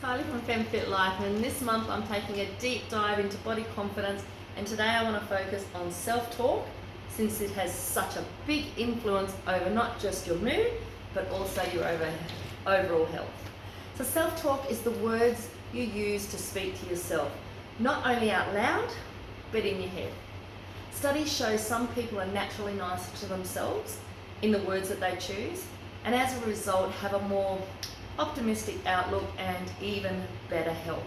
Kylie from FemFit Life, and this month I'm taking a deep dive into body confidence, and today I want to focus on self-talk since it has such a big influence over not just your mood but also your overall health. So self-talk is the words you use to speak to yourself, not only out loud but in your head. Studies show some people are naturally nicer to themselves in the words that they choose, and as a result have a more optimistic outlook and even better health.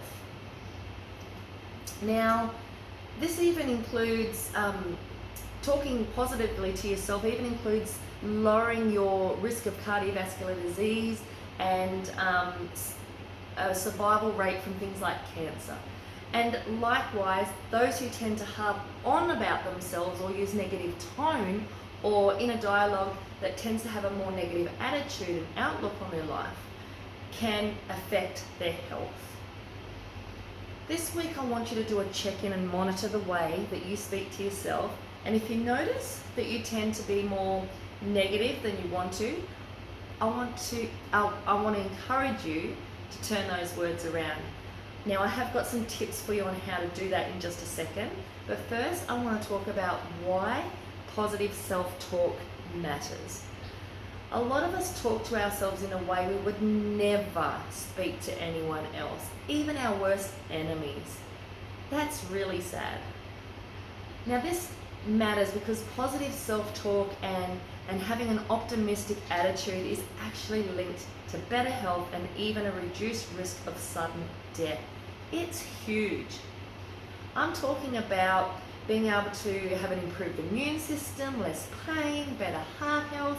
Now, this even includes talking positively to yourself, even includes lowering your risk of cardiovascular disease and a survival rate from things like cancer. And likewise, those who tend to harp on about themselves or use negative tone or in a dialogue that tends to have a more negative attitude and outlook on their life can affect their health. This week I want you to do a check-in and monitor the way that you speak to yourself, and if you notice that you tend to be more negative than you want to, I want to encourage you to turn those words around. Now I have got some tips for you on how to do that in just a second, but first I want to talk about why positive self-talk matters. A lot of us talk to ourselves in a way we would never speak to anyone else, even our worst enemies. That's really sad. Now this matters because positive self-talk and having an optimistic attitude is actually linked to better health and even a reduced risk of sudden death. It's huge. I'm talking about being able to have an improved immune system, less pain, better heart health,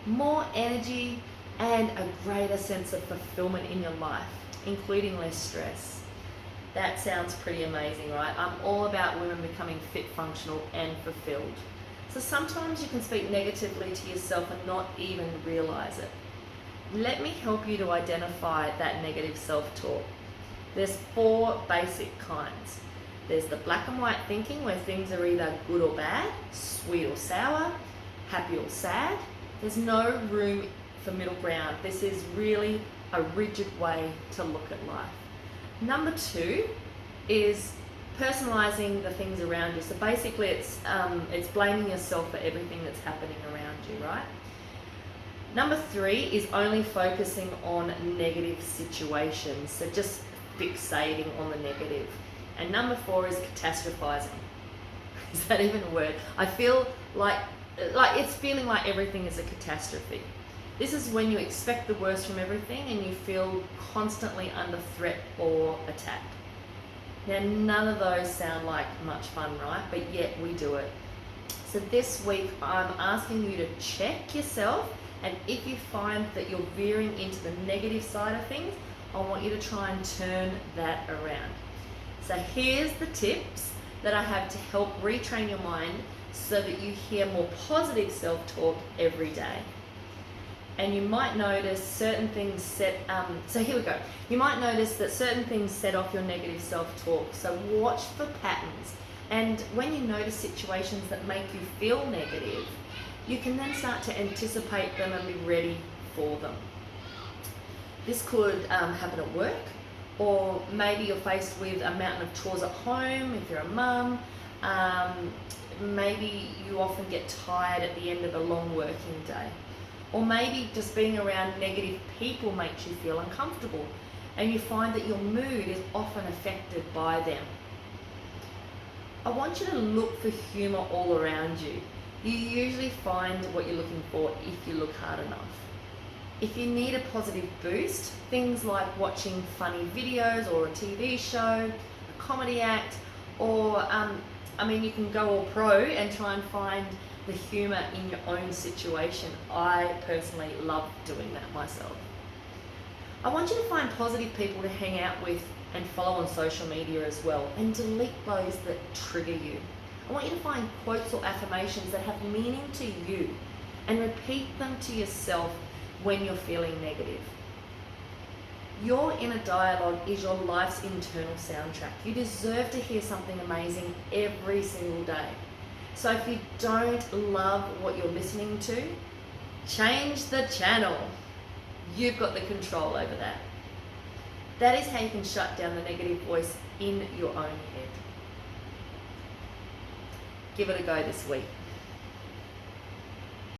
more energy, and a greater sense of fulfillment in your life, including less stress. That sounds pretty amazing, right? I'm all about women becoming fit, functional, and fulfilled. So sometimes you can speak negatively to yourself and not even realize it. Let me help you to identify that negative self-talk. There's 4 basic kinds. There's the black and white thinking, where things are either good or bad, sweet or sour, happy or sad. There's no room for middle ground. This is really a rigid way to look at life. Number 2 is personalizing the things around you. So basically it's blaming yourself for everything that's happening around you, right? Number 3 is only focusing on negative situations. So just fixating on the negative. And number 4 is catastrophizing. Is that even a word? I feel like it's feeling like everything is a catastrophe. This is when you expect the worst from everything and you feel constantly under threat or attack. Now, none of those sound like much fun, right? But yet we do it. So this week I'm asking you to check yourself, and if you find that you're veering into the negative side of things, I want you to try and turn that around. So here's the tips that I have to help retrain your mind so that you hear more positive self-talk every day. And you might notice certain things so here we go. You might notice that certain things set off your negative self-talk. So watch for patterns. And when you notice situations that make you feel negative, you can then start to anticipate them and be ready for them. This could happen at work, or maybe you're faced with a mountain of chores at home if you're a mum. Maybe you often get tired at the end of a long working day. Or maybe just being around negative people makes you feel uncomfortable and you find that your mood is often affected by them. I want you to look for humour all around you. You usually find what you're looking for if you look hard enough. If you need a positive boost, things like watching funny videos or a TV show, a comedy act, or you can go all pro and try and find the humour in your own situation. I personally love doing that myself. I want you to find positive people to hang out with and follow on social media as well, and delete those that trigger you. I want you to find quotes or affirmations that have meaning to you and repeat them to yourself when you're feeling negative. Your inner dialogue is your life's internal soundtrack. You deserve to hear something amazing every single day. So if you don't love what you're listening to, change the channel. You've got the control over that. That is how you can shut down the negative voice in your own head. Give it a go this week.